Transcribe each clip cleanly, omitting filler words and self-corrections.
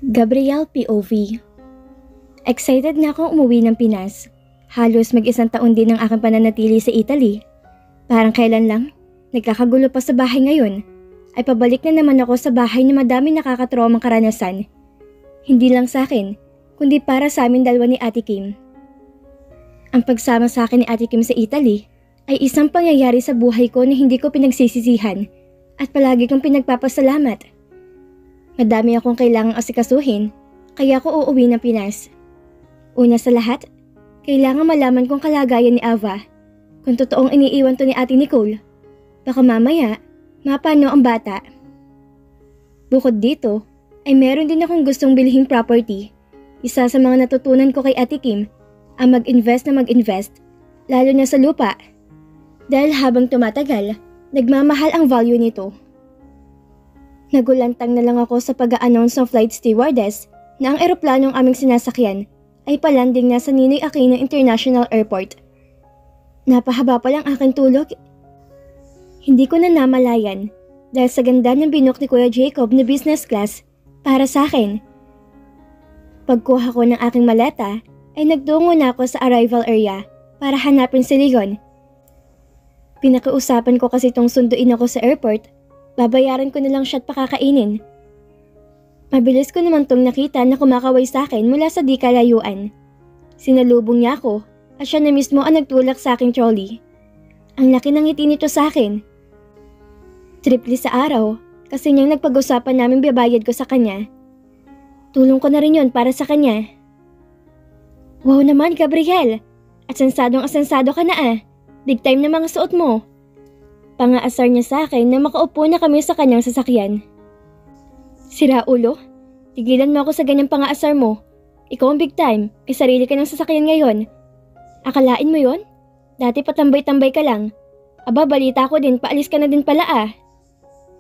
Gabriel POV. Excited na akong umuwi ng Pinas. Halos mag-isang taon din ang aking pananatili sa Italy. Parang kailan lang, nagkakagulo pa sa bahay ngayon, ay pabalik na naman ako sa bahay na madami nakakatromang karanasan. Hindi lang sa akin, kundi para sa amin dalawa ni Ate Kim. Ang pagsama sa akin ni Ate Kim sa Italy ay isang pangyayari sa buhay ko na hindi ko pinagsisisihan at palagi kong pinagpapasalamat. Madami akong kailangang asikasuhin, kaya ako uuwi ng Pinas. Una sa lahat, kailangan malaman kong kalagayan ni Ava. Kung totoong iniiwan to ni Ate Nicole, baka mamaya, mapano ang bata. Bukod dito, ay meron din akong gustong bilhin property. Isa sa mga natutunan ko kay Ate Kim, ang mag-invest na mag-invest, lalo na sa lupa. Dahil habang tumatagal, nagmamahal ang value nito. Nagulantang na lang ako sa pag-a-announce ng flight stewardess na ang eroplanong aming sinasakyan ay palanding na sa Ninoy Aquino International Airport. Napahaba pa lang aking tulog. Hindi ko na namalayan dahil sa ganda ng binook ni Kuya Jacob na business class para sa akin. Pagkuha ko ng aking maleta ay nagtungo na ako sa arrival area para hanapin si Leon. Pinakiusapan ko kasi itong sunduin ako sa airport. Babayaran ko na lang siya at pakakainin. Mabilis ko naman tong nakita na kumakaway sa akin mula sa di kalayuan. Sinalubong niya ako at siya na mismo ang nagtulak sa aking trolley. Ang laki ng ngiti nito sa akin. Triple sa araw kasi niyang nagpag-usapan namin babayad ko sa kanya. Tulong ko na rin yun para sa kanya. Wow naman, Gabriel! At sensadong asensado ka na ah. Big time na mga suot mo. Pangaasar niya sa akin na makaupo na kami sa kanyang sasakyan. Sira ulo, tigilan mo ako sa ganyang pangaasar mo. Ikaw ang big time, may sarili ka ng sasakyan ngayon. Akalain mo yon? Dati patambay-tambay ka lang. Aba, balita ko din, paalis ka na din pala ah.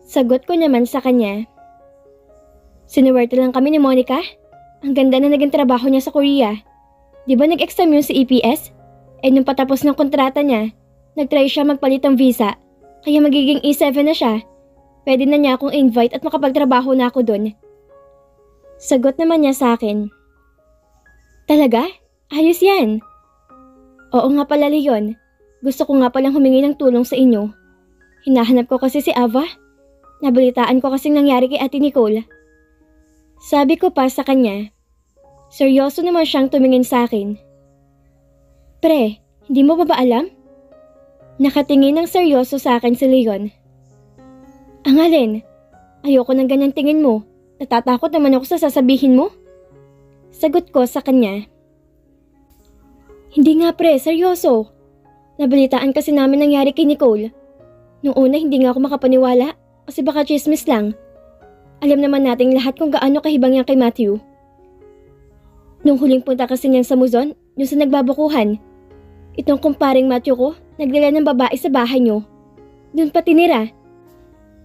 Sagot ko naman sa kanya. Sinuwerte lang kami ni Monica. Ang ganda na naging trabaho niya sa Korea. Di ba nag-exam yun sa EPS? Eh nung patapos ng kontrata niya, nag-try siya magpalit ng visa. Kaya magiging E7 na siya. Pwede na niya akong invite at makapagtrabaho na ako dun. Sagot naman niya sa akin. Talaga? Ayos yan. Oo nga pala, Leon. Gusto ko nga palang humingi ng tulong sa inyo. Hinahanap ko kasi si Ava. Nabalitaan ko kasing nangyari kay Ate Nicole. Sabi ko pa sa kanya. Seryoso naman siyang tumingin sa akin. Pre, hindi mo ba alam? Nakatingin ng seryoso sa akin si Leon. Ang alin? Ayoko ng ganyan tingin mo. Natatakot naman ako sa sasabihin mo. Sagot ko sa kanya. Hindi nga pre, seryoso. Nabalitaan kasi namin nangyari kay Nicole. Noong una hindi nga ako makapaniwala kasi baka chismis lang. Alam naman nating lahat kung gaano kahibang yan kay Matthew. Nung huling punta kasi niyan sa Muzon, yung sa nagbabakuhan, itong kumparing Matthew ko, nagdala ng babae sa bahay niyo. Doon pa tinira.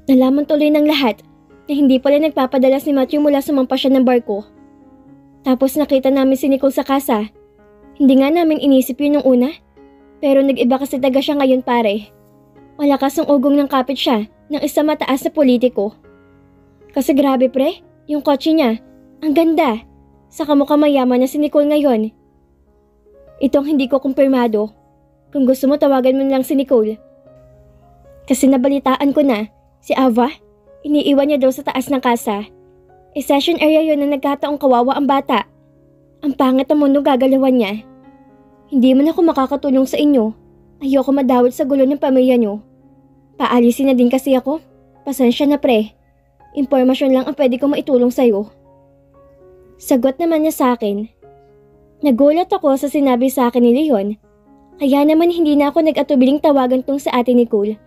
Nalaman tuloy ng lahat na hindi pala nagpapadala si Matthew mula sumampa siya ng barko. Tapos nakita namin si Nicole sa kasa. Hindi nga namin inisip yun nung una. Pero nag-iba kasi taga siya ngayon pare. Malakas ang ugong ng kapit siya ng isang mataas na politiko. Kasi grabe pre, yung kotse niya, ang ganda. Saka mukhang mayaman na si Nicole ngayon. Itong hindi ko kumpirmado. Kung gusto mo tawagan mo lang si Nicole. Kasi nabalitaan ko na, si Ava, iniiwan niya daw sa taas ng kasa. Session area yun na nagkataong kawawa ang bata. Ang pangit ang mundo gagalawan niya. Hindi man ako makakatulong sa inyo. Ayoko madawit sa gulo ng pamilya niyo. Paalisin na din kasi ako. Pasensya na pre. Impormasyon lang ang pwede kong maitulong sa'yo. Sagot naman niya sa akin. Nagulat ako sa sinabi sa akin ni Leon. Kaya naman hindi na ako nag-atubiling tawagan tong sa Ate Nicole.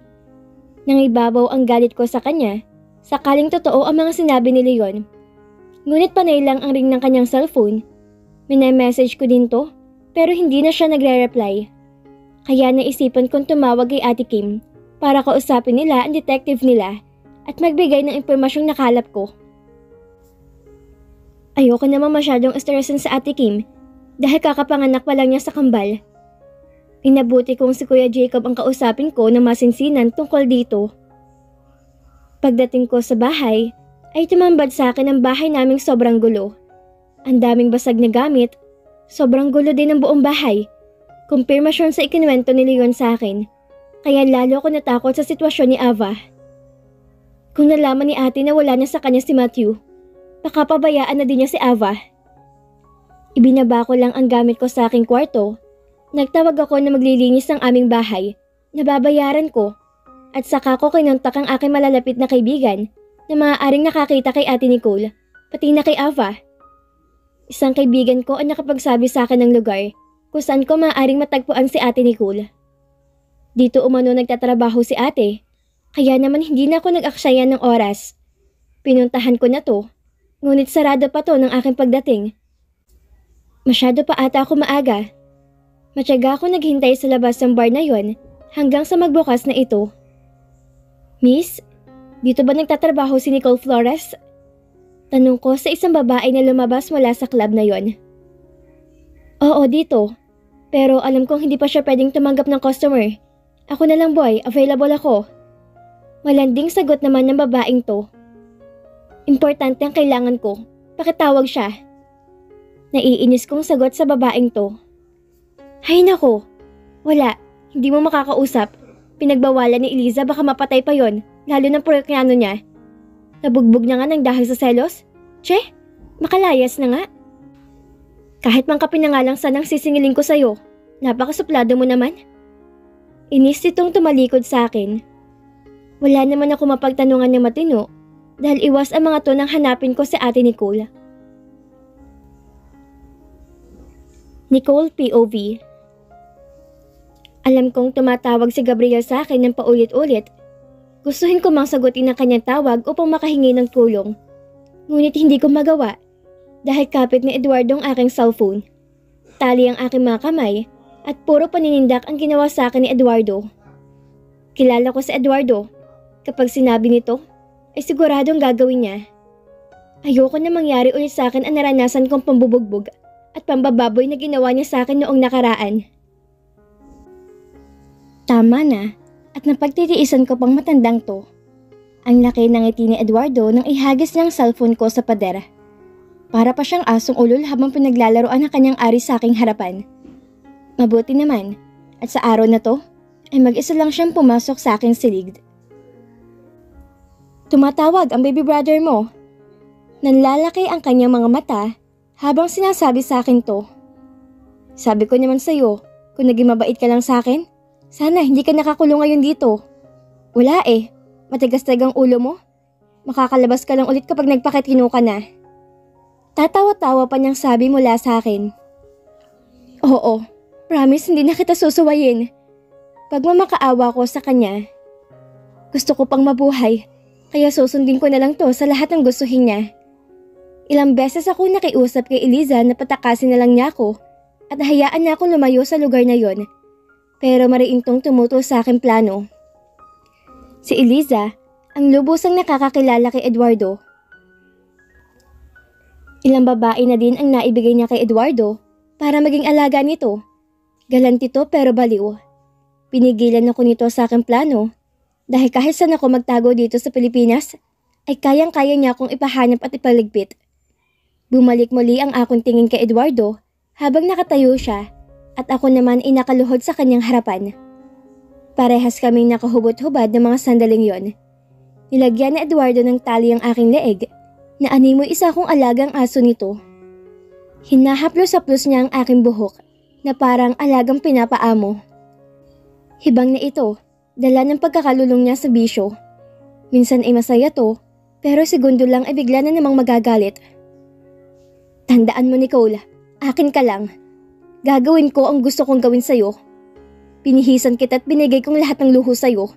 Nangibabaw ang galit ko sa kanya, sakaling totoo ang mga sinabi ni Leon. Ngunit panay lang ang ring ng kanyang cellphone. Minay-message ko din to, pero hindi na siya nagre-reply. Kaya naisipan kong tumawag kay Ate Kim para kausapin nila ang detective nila at magbigay ng impormasyong nakalap ko. Ayoko naman masyadong stressin sa Ate Kim dahil kakapanganak pa lang niya sa kambal. Inabuti kong si Kuya Jacob ang kausapin ko na masinsinan tungkol dito. Pagdating ko sa bahay, ay tumambad sa akin ang bahay naming sobrang gulo. Ang daming basag na gamit, sobrang gulo din ang buong bahay. Kumpirmasyon sa ikinuwento ni Leon sa akin, kaya lalo ako natakot sa sitwasyon ni Ava. Kung nalaman ni ate na wala na sa kanya si Matthew, baka pabayaan na din niya si Ava. Ibinaba ko lang ang gamit ko sa aking kwarto. Nagtawag ako na maglilinis ng aming bahay, na babayaran ko, at saka ko kinontak ang aking malalapit na kaibigan na maaaring nakakita kay ate Nicole, pati na kay Ava. Isang kaibigan ko ang nakapagsabi sa akin ng lugar kung saan ko maaaring matagpuan si ate Nicole. Dito umano nagtatrabaho si ate, kaya naman hindi na ako nag-aksaya ng oras. Pinuntahan ko na to, ngunit sarado pa to ng aking pagdating. Masyado pa ata ako maaga. Matyaga ako naghintay sa labas ng bar na yon hanggang sa magbukas na ito. Miss, dito ba nagtatrabaho si Nicole Flores? Tanong ko sa isang babae na lumabas mula sa club na yon. Oo, dito. Pero alam kong hindi pa siya pwedeng tumanggap ng customer. Ako na lang boy, available ako. Malanding sagot naman ng babaeng to. Importante ang kailangan ko. Pakitawag siya. Naiinis kong sagot sa babaeng to. Hay nako. Wala, hindi mo makakausap. Pinagbawalan ni Eliza baka mapatay pa yon, lalo ng proyektano niya. Nabugbog niya nga ng dahil sa selos? Che, makalayas na nga. Kahit mang kapinangalang sanang sisingilin ko sa'yo, napakasuplado mo naman. Inis itong tumalikod sa akin. Wala naman ako mapagtanungan ng matino dahil iwas ang mga to nang hanapin ko si ate Nicole. Nicole POV. Alam kong tumatawag si Gabriel sa akin ng paulit-ulit. Gustuhin ko mang sagutin ang kanyang tawag upang makahingi ng tulong. Ngunit hindi ko magawa dahil kapit ni Eduardo ang aking cellphone. Tali ang aking mga kamay at puro paninindak ang ginawa sa akin ni Eduardo. Kilala ko si Eduardo. Kapag sinabi nito, ay siguradong gagawin niya. Ayoko na mangyari ulit sa akin ang naranasan kong pambubugbog at pambababoy na ginawa niya sa akin noong nakaraan. Tama na, at napagtitiisan ko pang matandang to. Ang laki ng ngiti ni Eduardo nang ihagis niya ang cellphone ko sa pader. Para pa siyang asong ulol habang pinaglalaroan ang kanyang ari sa aking harapan. Mabuti naman, at sa araw na to, ay mag-isa lang siyang pumasok sa aking silig. Tumatawag ang baby brother mo. Nanlalaki ang kanyang mga mata habang sinasabi sa akin to. Sabi ko naman sa'yo, kung naging mabait ka lang sa akin, sana hindi ka nakakulong ngayon dito. Wala eh, matigas-tagang ulo mo. Makakalabas ka lang ulit kapag nagpakitino ka na. Tatawa-tawa pa niyang sabi mula sa akin. Oo, promise hindi na kita susuwayin. Pagmamakaawa ko sa kanya. Gusto ko pang mabuhay, kaya susundin ko na lang to sa lahat ng gustuhin niya. Ilang beses ako nakiusap kay Eliza na patakasin na lang niya ako at hayaan niya akong lumayo sa lugar na yon. Pero mariintong tumuto sa aking plano. Si Eliza, ang lubusang nakakakilala kay Eduardo. Ilang babae na din ang naibigay niya kay Eduardo para maging alaga nito. Galanti to pero baliw. Pinigilan ako nito sa aking plano dahil kahit saan ako magtago dito sa Pilipinas, ay kayang-kaya niya akong ipahanap at ipaligpit. Bumalik muli ang akong tingin kay Eduardo habang nakatayo siya. At ako naman ay nakaluhod sa kanyang harapan. Parehas kaming nakahubot-hubad ng mga sandaling yon. Nilagyan ni Eduardo ng tali ang aking leeg na animoy isa kong alagang aso nito. Hinahaplos-haplos niya ang aking buhok na parang alagang pinapaamo. Hibang na ito, dala ng pagkakalulong niya sa bisyo. Minsan ay masaya to, pero segundo lang ay bigla na namang magagalit. Tandaan mo Nicole, akin ka lang. Gagawin ko ang gusto kong gawin sa'yo. Pinihisan kita at binigay kong lahat ng luho sa'yo.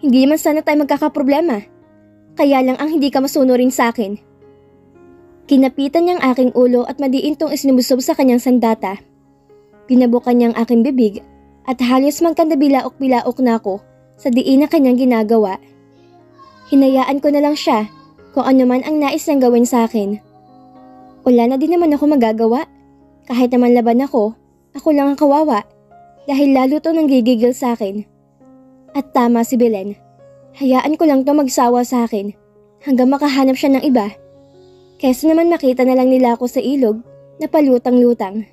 Hindi naman sana tayo magkakaproblema. Kaya lang ang hindi ka masunurin sa akin. Kinapitan niyang aking ulo at madiintong isinibusob sa kanyang sandata. Pinabukan niyang aking bibig at halos magkandabilaok-bilaok na ako sa diin na kanyang ginagawa. Hinayaan ko na lang siya kung ano man ang nais niyang gawin sa akin. Wala na din naman ako magagawa. Kahit naman laban ako lang ang kawawa dahil lalo to nanggigigil sa akin. At tama si Belen, hayaan ko lang to magsawa sa akin hanggang makahanap siya ng iba. Kesa naman makita na lang nila ako sa ilog na palutang-lutang.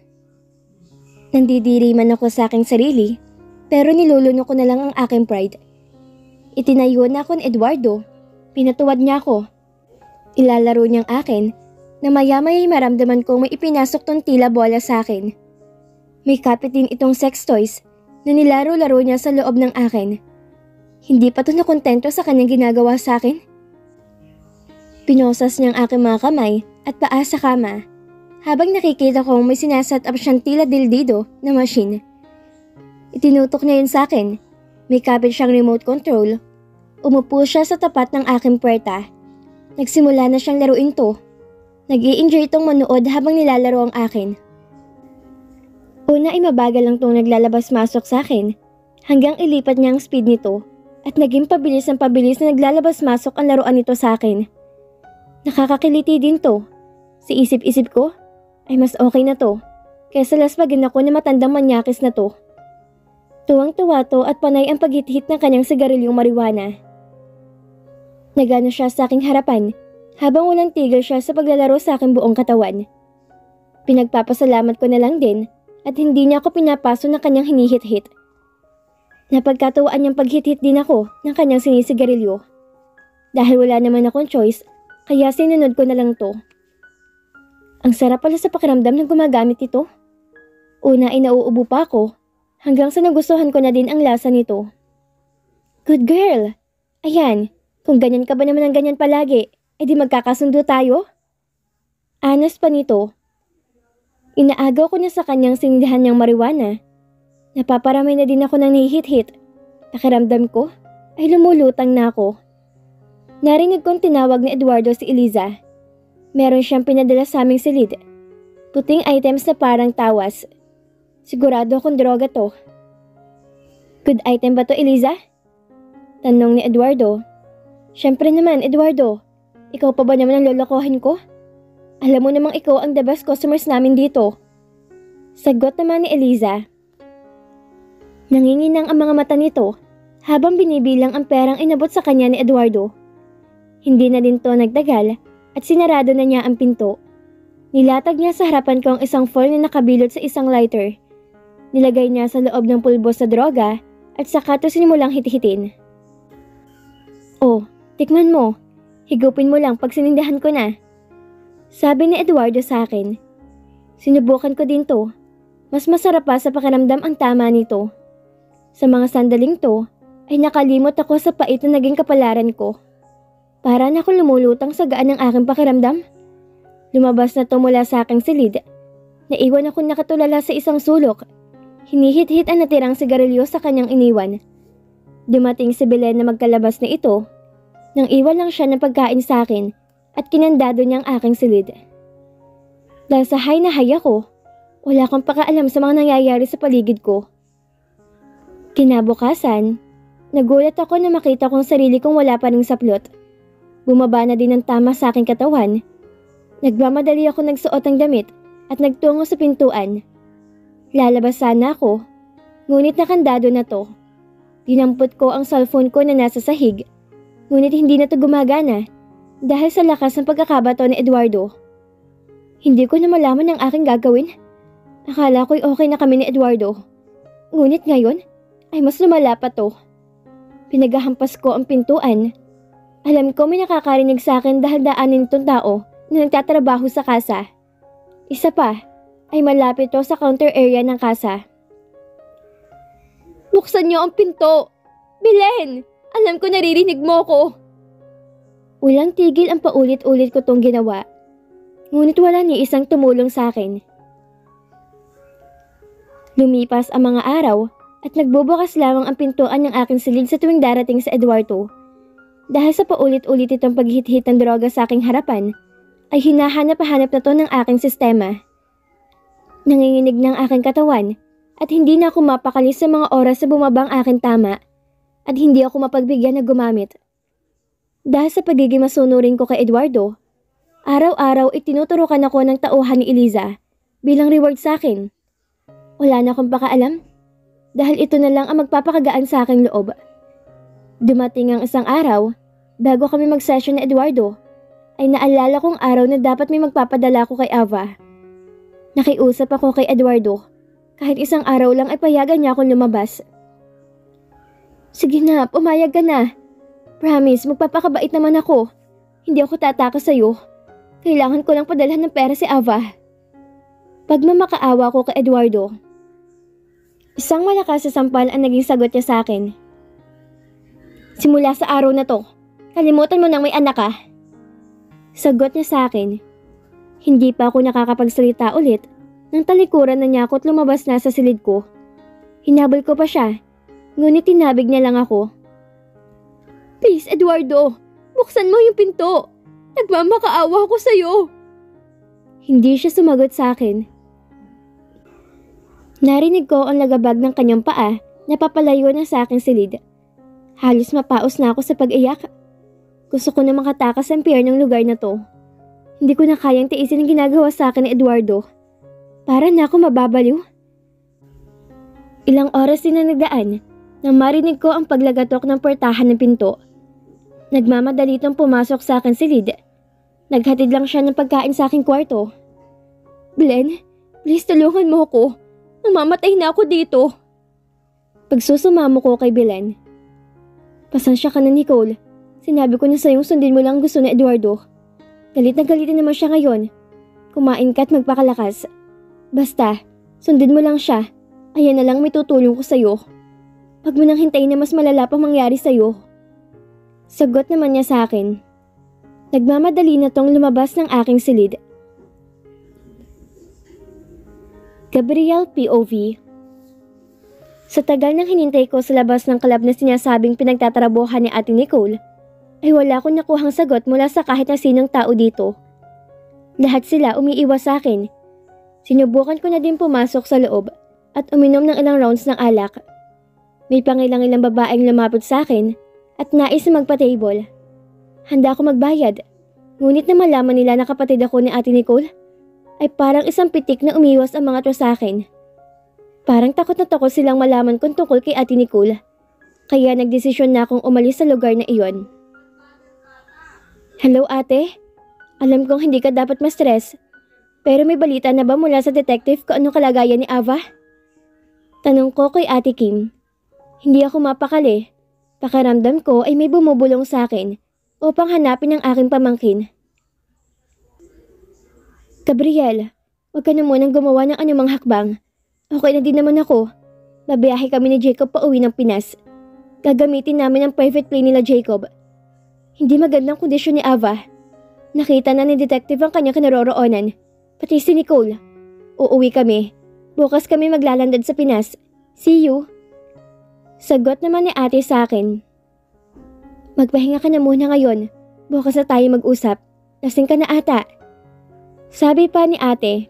Nandidiri man ako sa aking sarili, pero niluluno ko na lang ang aking pride. Itinayo na ako ni Eduardo, pinatuwad niya ako. Ilalaro niyang akin na maya-maya'y maramdaman kong may ipinasok tong tila bola sa akin. May kapit din itong sex toys na nilaro-laro niya sa loob ng akin. Hindi pa to nakontento sa kanyang ginagawa sa akin. Pinosas niyang aking mga kamay at paa sa kama habang nakikita kong may sinaset up siyang tila dildido na machine. Itinutok niya yun sa akin. May kapit siyang remote control. Umupo siya sa tapat ng aking puwerta. Nagsimula na siyang laruin to. Nag-i-enjoy itong manood habang nilalaro ang akin. Una ay mabagal lang itong naglalabas-masok sa akin hanggang ilipat niya ang speed nito at naging pabilis ng pabilis na naglalabas-masok ang laruan nito sa akin. Nakakakiliti din to. Sa isip-isip ko, ay mas okay na to kaysa laspagan ako na matandang manyakis na to. Tuwang-tuwa to at panay ang paghit-hit ng kanyang sigarilyong marijuana. Nagano siya sa aking harapan habang walang tigil siya sa paglalaro sa aking buong katawan. Pinagpapasalamat ko na lang din at hindi niya ako pinapaso ng kanyang hinihit-hit. Napagkatuwaan niyang paghit-hit din ako ng kanyang sinisigarilyo. Dahil wala naman akong choice, kaya sinunod ko na lang to. Ang sarap pala sa pakiramdam ng gumagamit ito. Una ay nauubo pa ako, hanggang sa nagustuhan ko na din ang lasa nito. Good girl! Ayan, kung ganyan ka ba naman ng ganyan palagi, edi magkakasundo tayo? Anas pa nito. Inaagaw ko na sa kanyang sinindihan niyang marijuana. Napaparamay na din ako ng nahihit-hit. Pakiramdam ko ay lumulutang na ako. Narinig kong tinawag ni Eduardo si Eliza. Meron siyang pinadala sa aming silid. Puting items na parang tawas. Sigurado akong droga to. Good item ba to, Eliza? Tanong ni Eduardo. Siyempre naman, Eduardo. Ikaw pa ba naman ang lolokohin ko? Alam mo namang ikaw ang the best customers namin dito. Sagot naman ni Eliza. Nanginginang ang mga mata nito habang binibilang ang perang inabot sa kanya ni Eduardo. Hindi na din to nagtagal at sinarado na niya ang pinto. Nilatag niya sa harapan ko ang isang foil na nakabilot sa isang lighter. Nilagay niya sa loob ng pulbos sa droga at saka to sinimulang hit-hitin. Oh, tikman mo. Higupin mo lang pag sinindahan ko na. Sabi ni Eduardo sa akin. Sinubukan ko din to. Mas masarap pa sa pakiramdam ang tama nito. Sa mga sandaling to, ay nakalimot ako sa pait na naging kapalaran ko. Para na ako lumulutang sa gaan ng aking pakiramdam. Lumabas na to mula sa aking silid. Naiwan ako nakatulala sa isang sulok. Hinihit-hit ang natirang sigarilyo sa kanyang iniwan. Dumating si Belen na magkalabas na ito. Nang iwan lang siya ng pagkain sa akin at kinandado niya ang aking silid. Dahil sa high na high ako, wala akong pakaalam sa mga nangyayari sa paligid ko. Kinabukasan, nagulat ako na makita kong sarili kong wala pa ring saplot. Bumaba na din ang tama sa aking katawan. Nagmamadali ako nagsuot ng damit at nagtungo sa pintuan. Lalabas sana ako, ngunit nakandado na to. Dinampot ko ang cellphone ko na nasa sahig, ngunit hindi na to gumagana dahil sa lakas ng pagkakabato ni Eduardo. Hindi ko na malaman ang aking gagawin. Akala ko'y okay na kami ni Eduardo. Ngunit ngayon, ay mas lumala pa to. Pinagahampas ko ang pintuan. Alam ko may nakakarinig sa akin dahil daanin itong tao na nagtatrabaho sa kasa. Isa pa, ay malapit to sa counter area ng kasa. Buksan niyo ang pinto! Belen! Alam ko naririnig mo ko! Walang tigil ang paulit-ulit ko tong ginawa. Ngunit wala ni isang tumulong sa akin. Lumipas ang mga araw at nagbubukas lamang ang pintuan ng aking silid sa tuwing darating sa Eduardo. Dahil sa paulit-ulit itong paghit-hit ng droga sa aking harapan, ay hinahanap-hanap na to ng aking sistema. Nanginginig ng aking katawan at hindi na ako mapakali sa mga oras sa bumabang aking tama at hindi ako mapagbigyan na gumamit. Dahil sa pagiging masunurin ko kay Eduardo, araw-araw itinuturukan ako ng tauhan ni Eliza bilang reward sa akin. Wala na akong pakaalam dahil ito na lang ang magpapakagaan sa aking loob. Dumating ang isang araw Bago kami mag-session na Eduardo, ay naalala kong araw na dapat may magpapadala ko kay Ava. Nakiusap ako kay Eduardo. Kahit isang araw lang ay payagan niya akong lumabas. Sige na, pumayag ka na. Promise, magpapakabait naman ako. Hindi ako tatakas sa'yo. Kailangan ko lang padalhan ng pera si Ava. Pagmamakaawa ko kay Eduardo. Isang malakas na sampal ang naging sagot niya sa akin. Simula sa araw na to, kalimutan mo nang may anak ka. Sagot niya sa akin. Hindi pa ako nakakapagsalita ulit nang talikuran na niya ako at lumabas na sa silid ko. Hinabol ko pa siya, ngunit tinabig niya lang ako. Please, Eduardo, buksan mo yung pinto. Nagmamakaawa ako sa'yo. Hindi siya sumagot sa akin. Narinig ko ang lagabag ng kanyang paa na papalayo na sa aking silid. Halos mapaos na ako sa pag-iyak. Gusto ko na makatakas ang pier ng lugar na to. Hindi ko na kayang tiisin ang ginagawa sa akin ni Eduardo. Para na ako mababaliw. Ilang oras din na nagdaan nang marinig ko ang paglagatok ng portahan ng pinto. Nagmamadali itong pumasok sa akin silid. Naghatid lang siya ng pagkain sa aking kwarto. Belen, please tulungan mo ako. Mamamatay na ako dito. Pagsusumamo ko kay Belen. Pasensya ka na, Nicole. Sinabi ko na sa'yong sundin mo lang gusto ni Eduardo. Galit na galit naman siya ngayon. Kumain ka at magpakalakas. Basta, sundin mo lang siya. Ayan na lang may tutulong ko sa'yo. Huwag mo nang hintayin na mas malala pang mangyari sa'yo. Sagot naman niya sa akin. Nagmamadali na tong lumabas ng aking silid. Gabriel POV. Sa tagal ng hinintay ko sa labas ng club na sinasabing pinagtatrabuhan ni Ate Nicole, ay wala akong nakuhang sagot mula sa kahit na sinong tao dito. Lahat sila umiiwas sa akin. Sinubukan ko na din pumasok sa loob at uminom ng ilang rounds ng alak. May pangilang-ilang babaeng lumapit sa akin at nais na magpa-table. Handa ako magbayad, ngunit na malaman nila na kapatid ako ni Ate Nicole, ay parang isang pitik na umiwas ang mga to sa akin. Parang takot na takot silang malaman kung tungkol kay Ate Nicole, kaya nagdesisyon na akong umalis sa lugar na iyon. Hello ate, alam kong hindi ka dapat ma-stress, pero may balita na ba mula sa detective kung anong kalagayan ni Ava? Tanong ko kay Ate Kim. Hindi ako mapakali. Pakiramdam ko ay may bumubulong sa akin upang hanapin ang aking pamangkin. Gabriel, huwag ka na munang gumawa ng anumang hakbang. Okay na din naman ako. Babiyahe kami ni Jacob pa uwi ng Pinas. Gagamitin namin ang private plane nila Jacob. Hindi magandang kondisyon ni Ava. Nakita na ni detective ang kanyang kinaroroonan. Pati si Nicole. Uuwi kami. Bukas kami maglalandad sa Pinas. See you. Sagot naman ni ate sa akin. Magpahinga ka na muna ngayon. Bukas na tayo mag-usap. Lasing ka na ata. Sabi pa ni ate.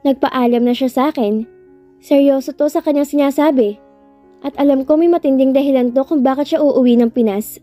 Nagpaalam na siya sa akin. Seryoso to sa kanyang sinasabi. At alam ko may matinding dahilan to kung bakit siya uuwi ng Pinas.